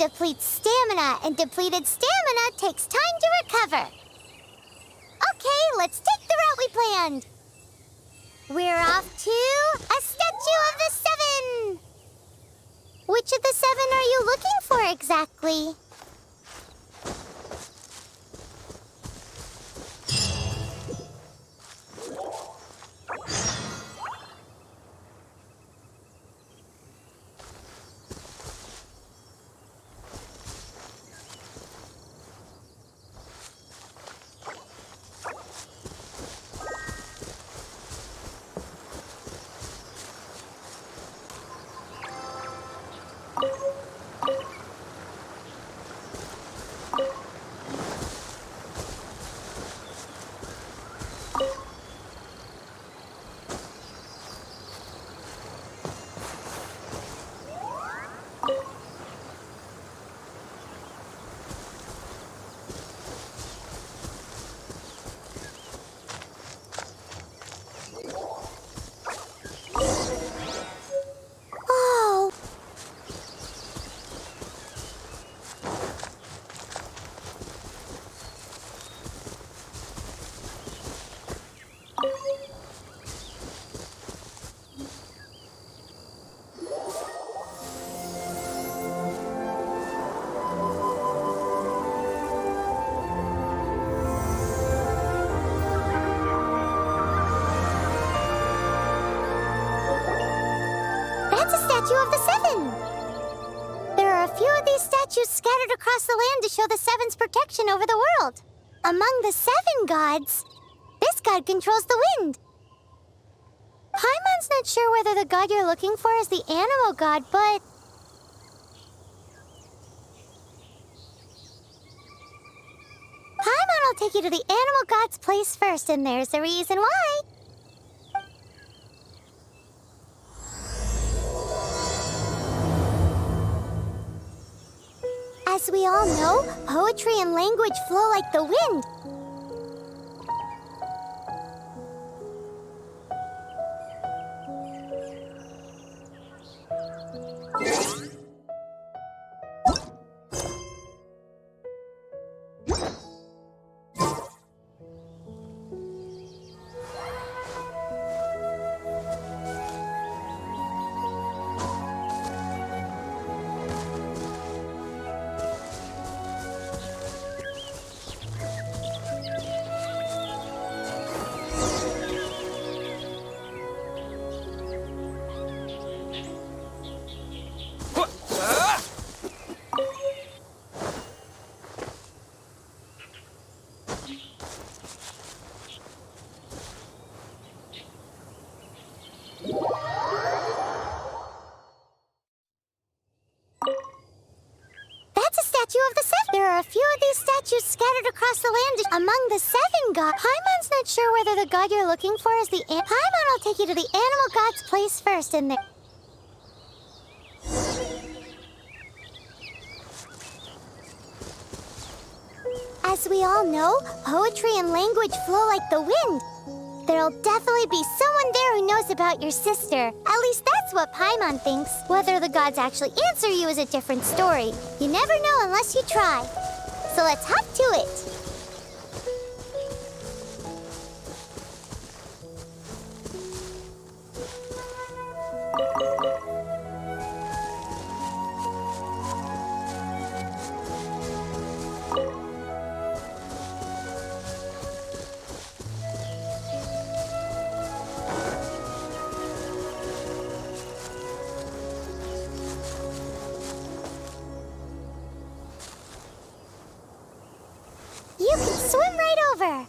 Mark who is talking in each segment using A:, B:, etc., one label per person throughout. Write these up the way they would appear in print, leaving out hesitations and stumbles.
A: depletes stamina, and depleted stamina takes time to recover. Okay, let's take the route we planned. We're off to a statue of the seven. Which of the seven are you looking for exactly? Statue of the Seven. There are a few of these statues scattered across the land to show the Seven's protection over the world. Among the seven gods, this god controls the wind. Paimon's not sure whether the god you're looking for is the animal god, but... Paimon will take you to the animal god's place first, and there's the reason why. As we all know, poetry and language flow like the wind. Of the seven. There are a few of these statues scattered across the land. Among the seven gods, Paimon's not sure whether the god you're looking for is the Paimon will take you to the animal god's place first, and there... As we all know, poetry and language flow like the wind. There'll definitely be someone there who knows about your sister. At least that's what Paimon thinks. Whether the gods actually answer you is a different story. You never know unless you try. So let's hop to it. You can swim right over.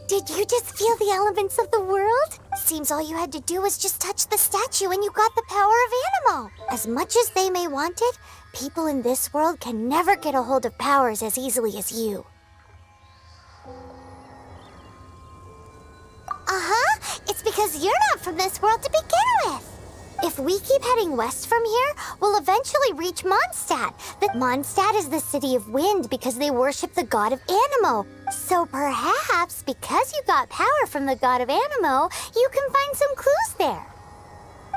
A: Did you just feel the elements of the world? Seems all you had to do was just touch the statue and you got the power of Animo. As much as they may want it, people in this world can never get a hold of powers as easily as you. It's because you're not from this world to begin with. If we keep heading west from here, we'll eventually reach Mondstadt. Mondstadt is the city of wind because they worship the god of Animo. So perhaps, because you got power from the god of Animo, you can find some clues there.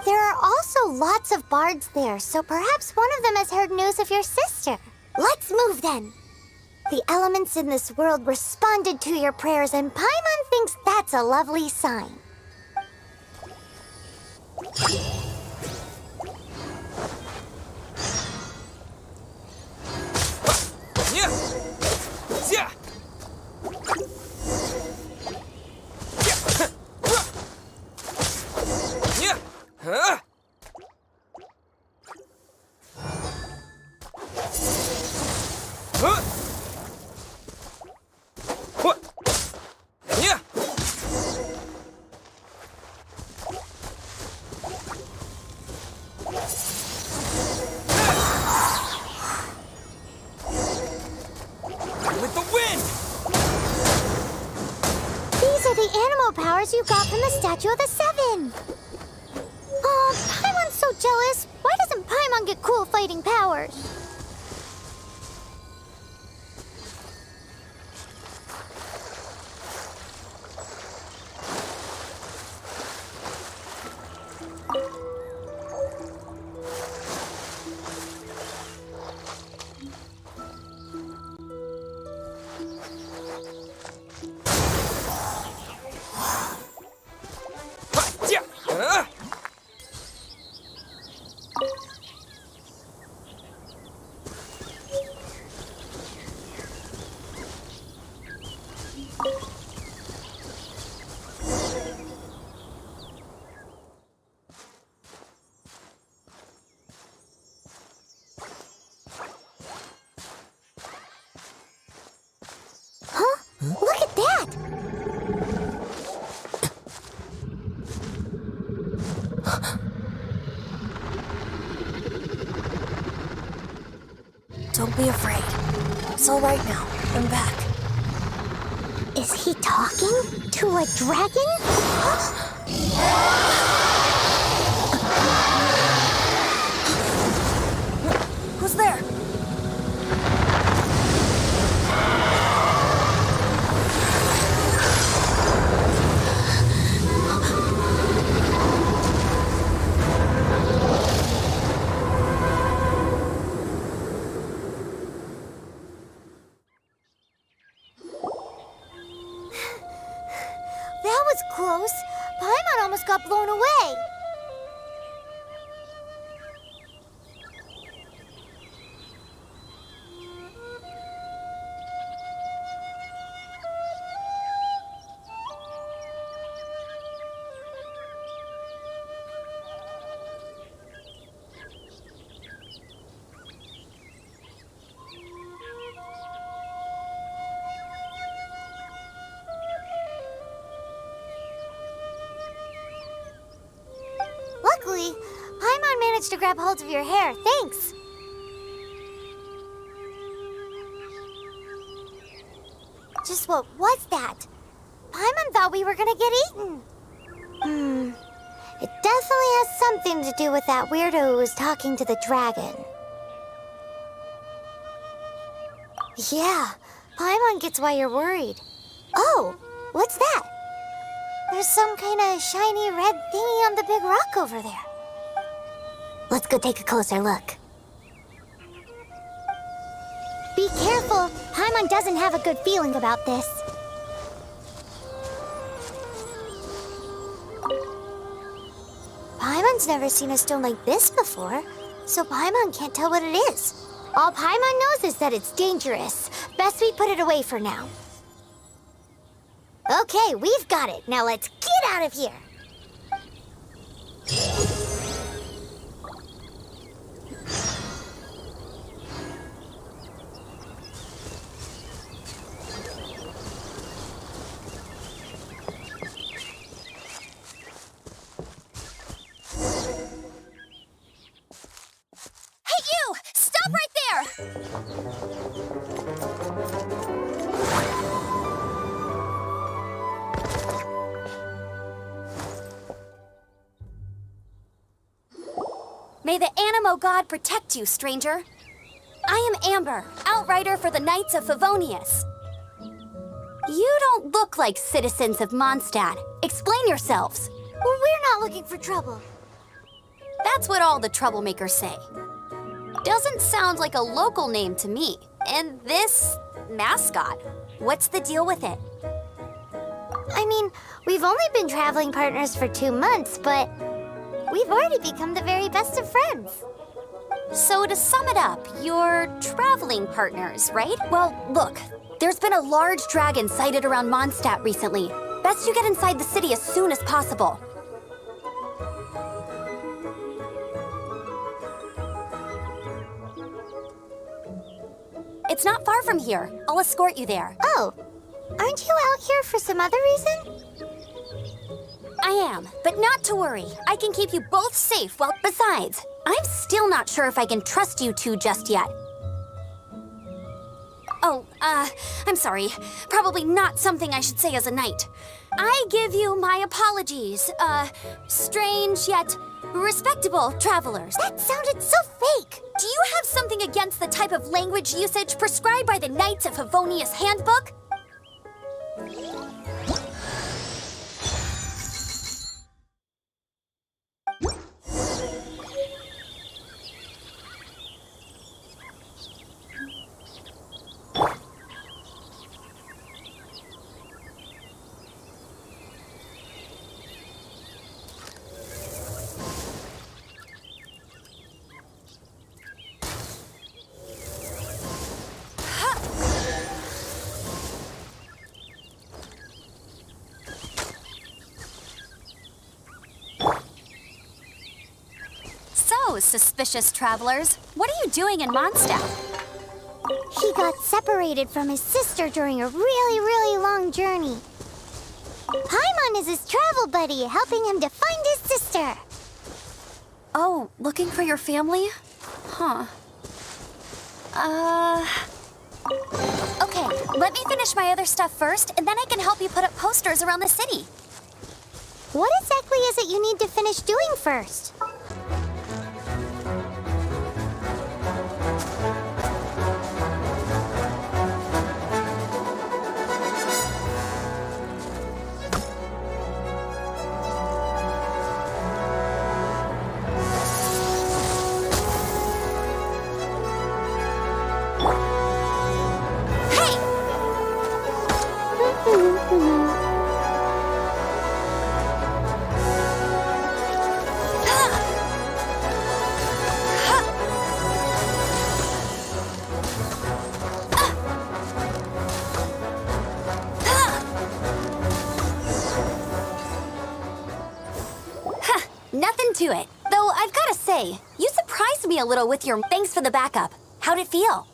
A: There are also lots of bards there, so perhaps one of them has heard news of your sister. Let's move then. The elements in this world responded to your prayers, and Paimon thinks that's a lovely sign. You got from the Statue of the Seven. Oh, Paimon's so jealous. Why doesn't Paimon get cool fighting powers? Look at that!
B: Don't be afraid. It's all right now. I'm back.
A: Is he talking to a dragon?
B: Who's there?
A: Close. Paimon almost got blown away. Luckily, Paimon managed to grab hold of your hair. Thanks. Just what was that? Paimon thought we were gonna get eaten. It definitely has something to do with that weirdo who was talking to the dragon. Yeah, Paimon gets why you're worried. Oh, what's that? There's some kind of shiny red thingy on the big rock over there. Let's go take a closer look. Be careful. Paimon doesn't have a good feeling about this. Paimon's never seen a stone like this before, so Paimon can't tell what it is. All Paimon knows is that it's dangerous. Best we put it away for now. Okay, we've got it. Now let's get out of here.
B: Hey, you! Stop right there! May the Animo God protect you, stranger. I am Amber, outrider for the Knights of Favonius. You don't look like citizens of Mondstadt. Explain yourselves.
A: Well, we're not looking for trouble.
B: That's what all the troublemakers say. Doesn't sound like a local name to me. And this mascot, what's the deal with it?
A: I mean, we've only been traveling partners for 2 months, but we've already become the very best of friends.
B: So to sum it up, you're traveling partners, right? Well, look, there's been a large dragon sighted around Mondstadt recently. Best you get inside the city as soon as possible. It's not far from here. I'll escort you there.
A: Oh, aren't you out here for some other reason?
B: I am, but not to worry. I can keep you both safe while... Besides, I'm still not sure if I can trust you two just yet. Oh, I'm sorry. Probably not something I should say as a knight. I give you my apologies, strange yet respectable travelers.
A: That sounded so fake.
B: Do you have something against the type of language usage prescribed by the Knights of Favonius Handbook? So, suspicious travelers, what are you doing in Mondstadt?
A: He got separated from his sister during a really long journey. Paimon is his travel buddy, helping him to find his sister.
B: Oh, looking for your family? Huh. Okay, let me finish my other stuff first, and then I can help you put up posters around the city.
A: What exactly is it you need to finish doing first?
B: Nothing to it. Though I've got to say, you surprised me a little with your thanks for the backup. How'd it feel?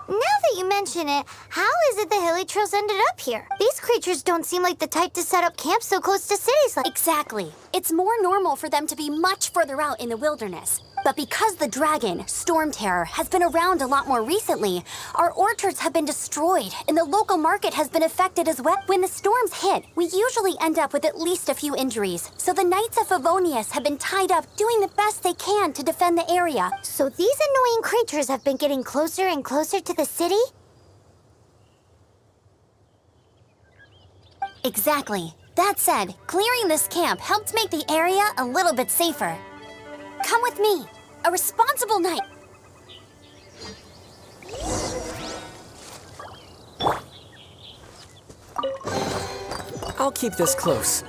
A: Now that you mention it, how is it the Hilichurls ended up here? These creatures don't seem like the type to set up camp so close to cities like...
B: Exactly. It's more normal for them to be much further out in the wilderness. But because the dragon, Storm Terror, has been around a lot more recently, our orchards have been destroyed and the local market has been affected as well. When the storms hit, we usually end up with at least a few injuries. So the Knights of Favonius have been tied up doing the best they can to defend the area.
A: So these annoying creatures have been getting closer and closer to the city?
B: Exactly. That said, clearing this camp helped make the area a little bit safer. Come with me. A responsible knight.
C: I'll keep this close.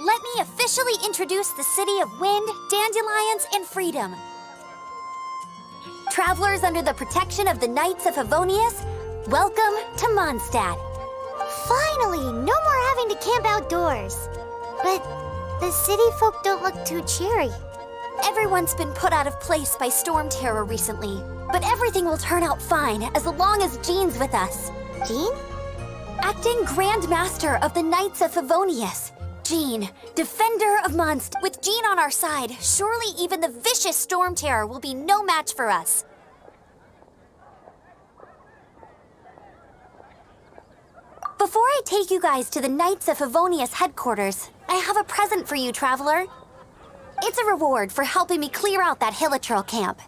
B: Let me officially introduce the city of wind, dandelions, and freedom. Travelers under the protection of the Knights of Favonius, welcome to Mondstadt.
A: Finally, no more having to camp outdoors. But the city folk don't look too cheery.
B: Everyone's been put out of place by storm terror recently, but everything will turn out fine as long as Jean's with us.
A: Jean?
B: Acting Grand Master of the Knights of Favonius. Jean, defender of Mondstadt. With Jean on our side, surely even the vicious storm terror will be no match for us. Before I take you guys to the Knights of Favonius headquarters, I have a present for you, traveler. It's a reward for helping me clear out that Hilichurl camp.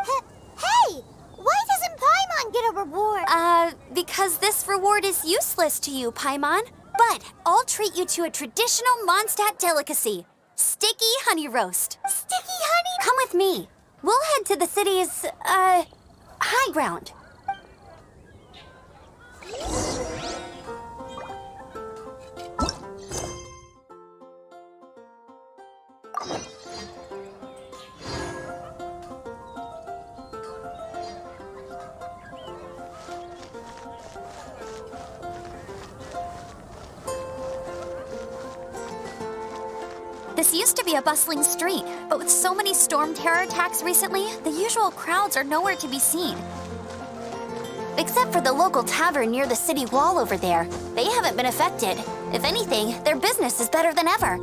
A: Hey! Why doesn't Paimon get a reward?
B: Because this reward is useless to you, Paimon. But I'll treat you to a traditional Mondstadt delicacy, sticky honey roast.
A: Sticky honey?
B: Come with me. We'll head to the city's, high ground. This used to be a bustling street, but with so many storm terror attacks recently, the usual crowds are nowhere to be seen. Except for the local tavern near the city wall over there. They haven't been affected. If anything, their business is better than ever.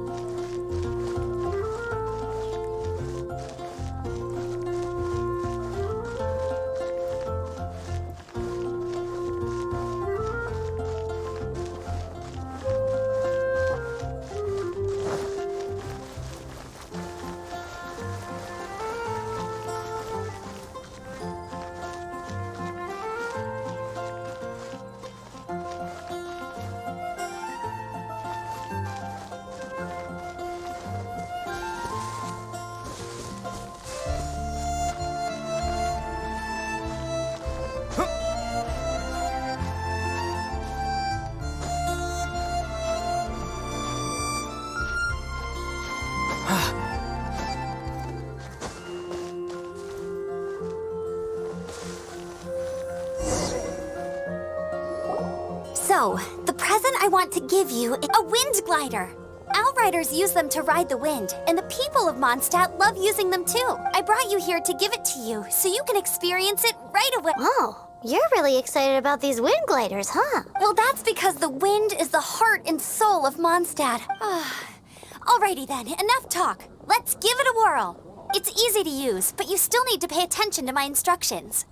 B: So, the present I want to give you is a wind glider. Outriders use them to ride the wind, and the people of Mondstadt love using them too. I brought you here to give it to you, so you can experience it right away.
A: Oh, you're really excited about these wind gliders, huh?
B: Well, that's because the wind is the heart and soul of Mondstadt. Alrighty then, enough talk. Let's give it a whirl. It's easy to use, but you still need to pay attention to my instructions.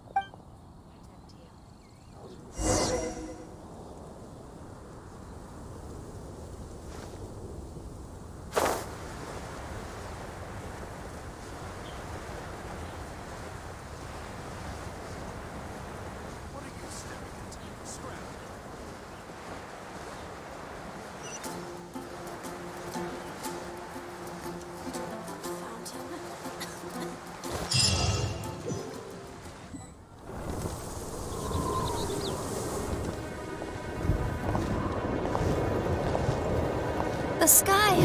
B: The sky.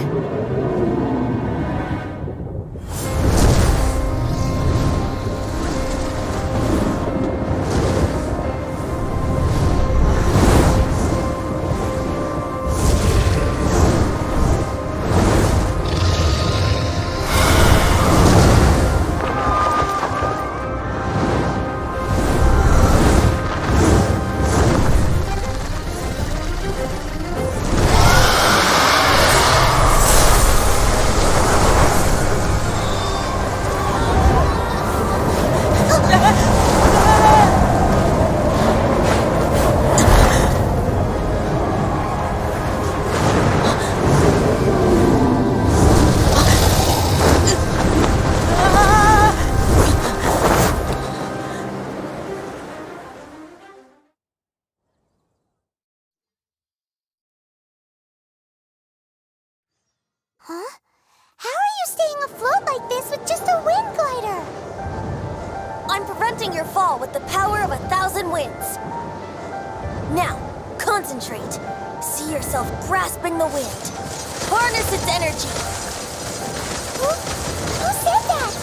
A: Huh? How are you staying afloat like this with just a wind glider?
B: I'm preventing your fall with the power of 1,000 winds. Now, concentrate. See yourself grasping the wind. Harness its energy.
A: Who said that?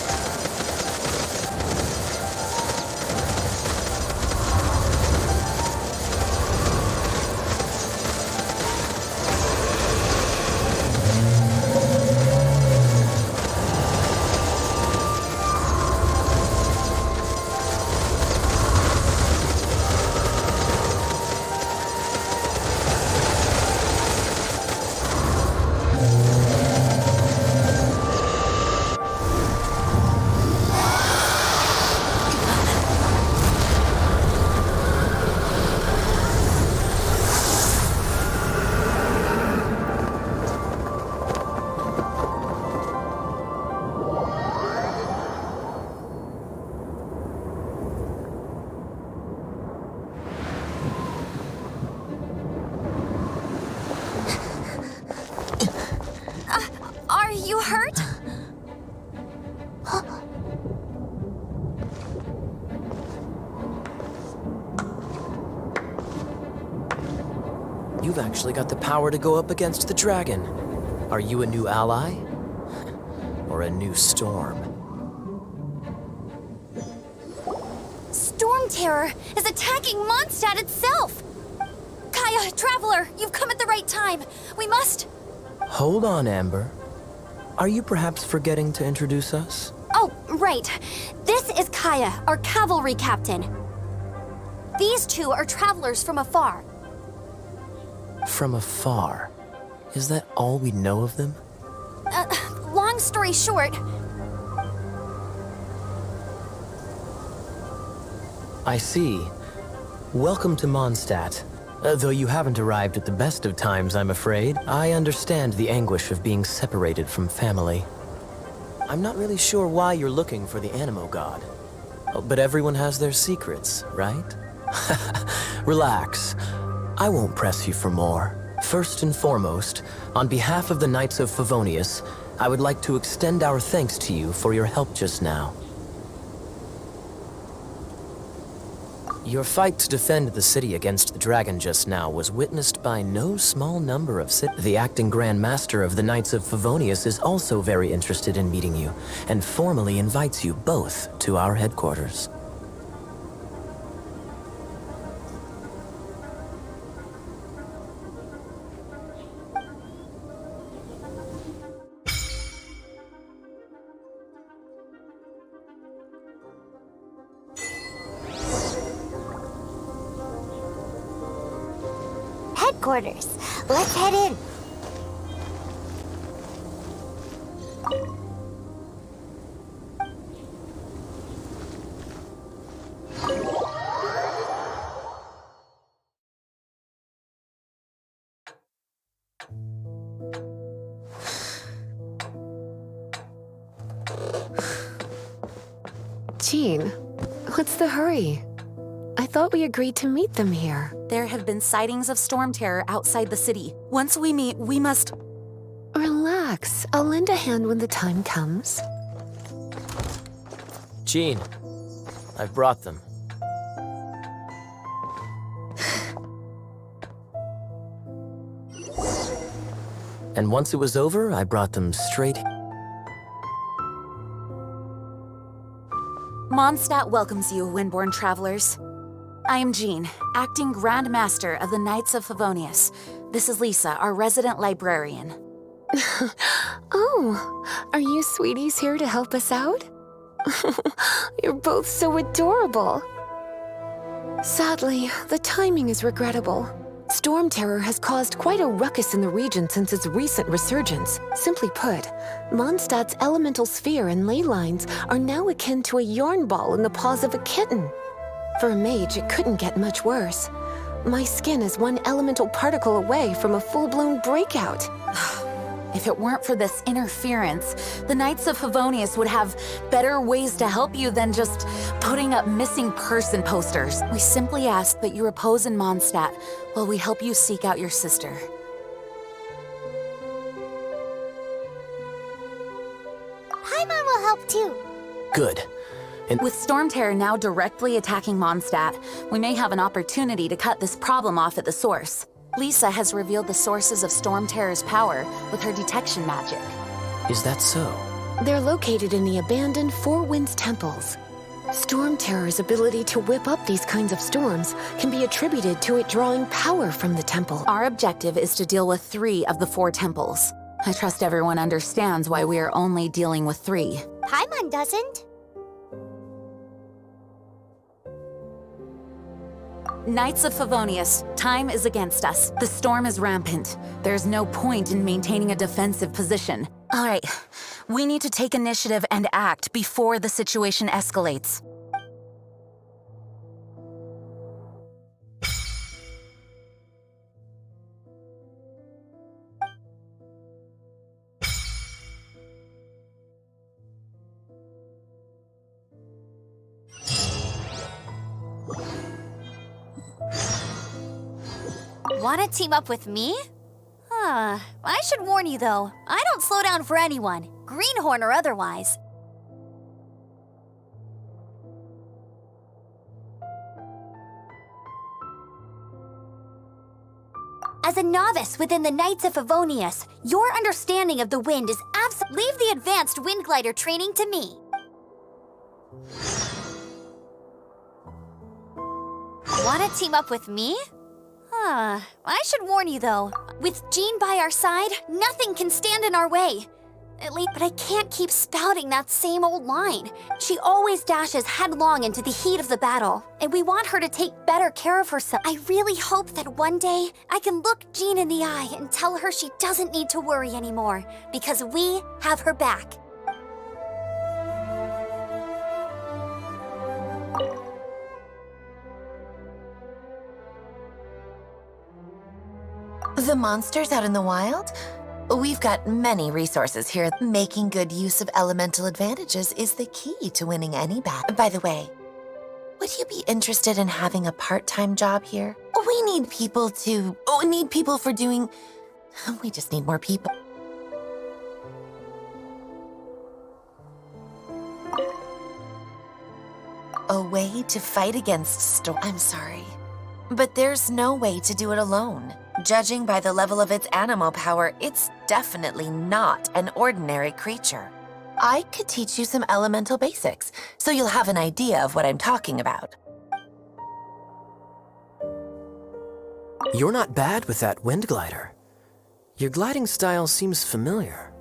B: Are you hurt?
C: You've actually got the power to go up against the dragon. Are you a new ally? Or a new storm?
B: Storm Terror is attacking Mondstadt itself! Kaya, Traveler, you've come at the right time. We must...
C: Hold on, Amber. Are you perhaps forgetting to introduce us?
B: Oh, right. This is Kaya, our cavalry captain. These two are travelers from afar.
C: From afar. Is that all we know of them?
B: Long story short,
C: I see. Welcome to Mondstadt. Though you haven't arrived at the best of times, I'm afraid. I understand the anguish of being separated from family. I'm not really sure why you're looking for the Animo God. But everyone has their secrets, right? Relax. I won't press you for more. First and foremost, on behalf of the Knights of Favonius, I would like to extend our thanks to you for your help just now. Your fight to defend the city against the dragon just now was witnessed by no small number of The acting Grand Master of the Knights of Favonius is also very interested in meeting you, and formally invites you both to our headquarters.
A: Headquarters. Let's head in.
D: Jean, what's the hurry? I thought we agreed to meet them here.
E: There have been sightings of storm terror outside the city. Once we meet, we must...
D: Relax. I'll lend a hand when the time comes.
C: Jean, I've brought them. And once it was over, I brought them straight...
E: Mondstadt welcomes you, Windborn travelers. I am Jean, acting Grand Master of the Knights of Favonius. This is Lisa, our resident librarian.
D: Oh, are you sweeties here to help us out? You're both so adorable. Sadly, the timing is regrettable. Storm terror has caused quite a ruckus in the region since its recent resurgence. Simply put, Mondstadt's elemental sphere and ley lines are now akin to a yarn ball in the paws of a kitten. For a mage, it couldn't get much worse. My skin is one elemental particle away from a full-blown breakout.
E: If it weren't for this interference, the Knights of Favonius would have better ways to help you than just putting up missing person posters. We simply ask that you repose in Mondstadt while we help you seek out your sister.
C: Good. And
E: With Storm Terror now directly attacking Mondstadt, we may have an opportunity to cut this problem off at the source. Lisa has revealed the sources of Storm Terror's power with her detection magic.
C: is that so?
D: They're located in the abandoned Four Winds temples. Storm Terror's ability to whip up these kinds of storms can be attributed to it drawing power from the temple.
E: Our objective is to deal with 3 of the 4 temples. I trust everyone understands why we are only dealing with 3.
A: Paimon doesn't.
E: Knights of Favonius, time is against us. The storm is rampant. There's no point in maintaining a defensive position. All right, we need to take initiative and act before the situation escalates.
B: Wanna team up with me? I should warn you though, I don't slow down for anyone, greenhorn or otherwise. As a novice within the Knights of Favonius, your understanding of the wind is Leave the advanced wind glider training to me. Wanna team up with me? I should warn you though, with Jean by our side, nothing can stand in our way. But I can't keep spouting that same old line. She always dashes headlong into the heat of the battle, and we want her to take better care of herself. I really hope that one day I can look Jean in the eye and tell her she doesn't need to worry anymore, because we have her back.
F: The monsters out in the wild? We've got many resources here. Making good use of elemental advantages is the key to winning any battle. By the way, would you be interested in having a part-time job here? We need people for doing... We just need more people. A way to fight against I'm sorry, but there's no way to do it alone. Judging by the level of its animal power, it's definitely not an ordinary creature. I could teach you some elemental basics, so you'll have an idea of what I'm talking about.
C: You're not bad with that wind glider. Your gliding style seems familiar.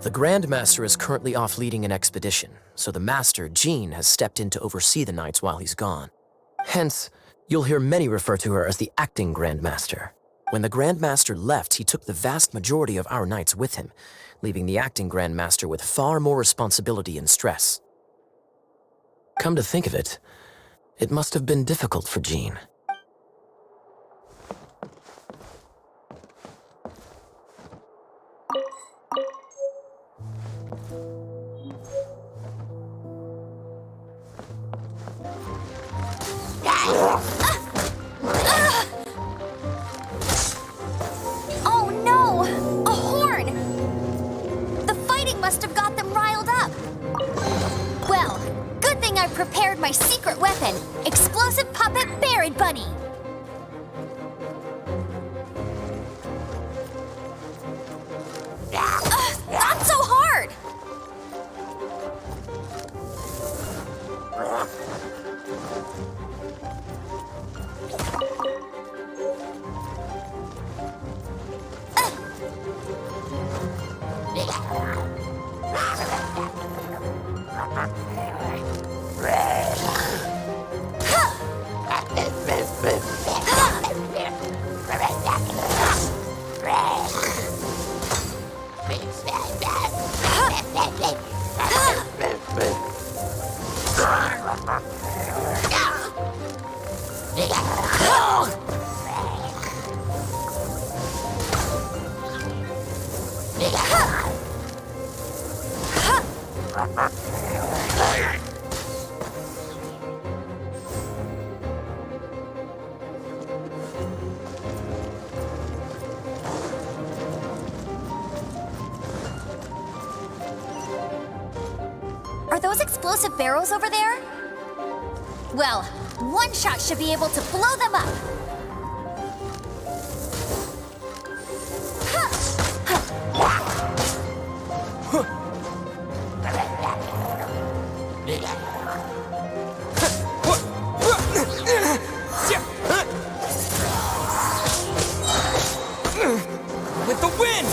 C: The Grand Master is currently off leading an expedition, so the Master, Jean, has stepped in to oversee the Knights while he's gone. Hence, you'll hear many refer to her as the acting Grand Master. When the Grand Master left, he took the vast majority of our Knights with him, leaving the acting Grand Master with far more responsibility and stress. Come to think of it, it must have been difficult for Jean.
B: Oh no! A horn! The fighting must have got them riled up. Well, good thing I prepared my secret weapon, explosive puppet Buried Bunny. Not so hard! those explosive barrels over there? Well, one shot should be able to blow them up.
G: With the wind!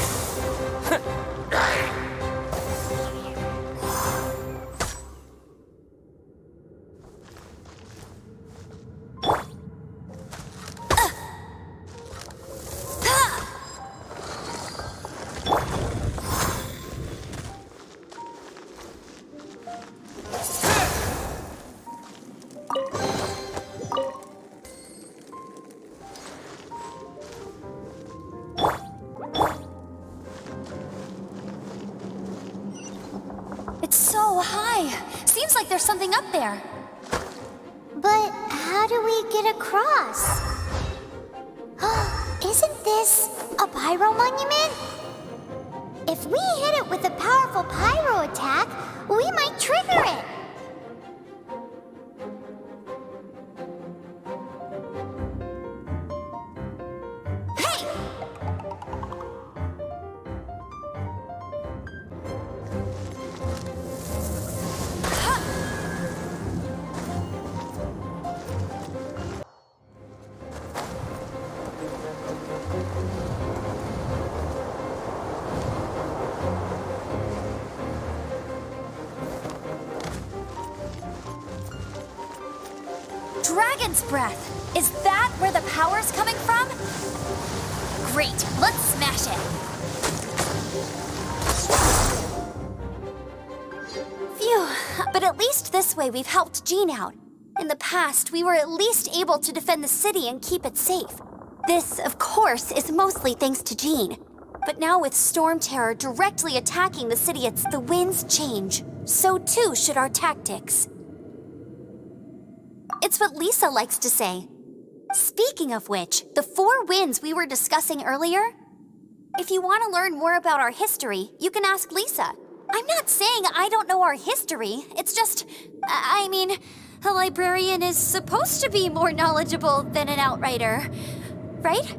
B: It's so high. Seems like there's something up there.
A: But how do we get across? Isn't this a pyro monument? If we hit it with a powerful pyro attack, we might trigger it.
B: Hey! Dragon's breath! Is that where the power's coming from? Great, let's smash it! Phew, but at least this way we've helped Jean out. In the past, we were at least able to defend the city and keep it safe. This, of course, is mostly thanks to Jean. But now with Storm Terror directly attacking the city, the winds change. So too should our tactics. It's what Lisa likes to say. Speaking of which, the 4 winds we were discussing earlier, if you want to learn more about our history, you can ask Lisa. I'm not saying I don't know our history. It's just, I mean, a librarian is supposed to be more knowledgeable than an outrider, right?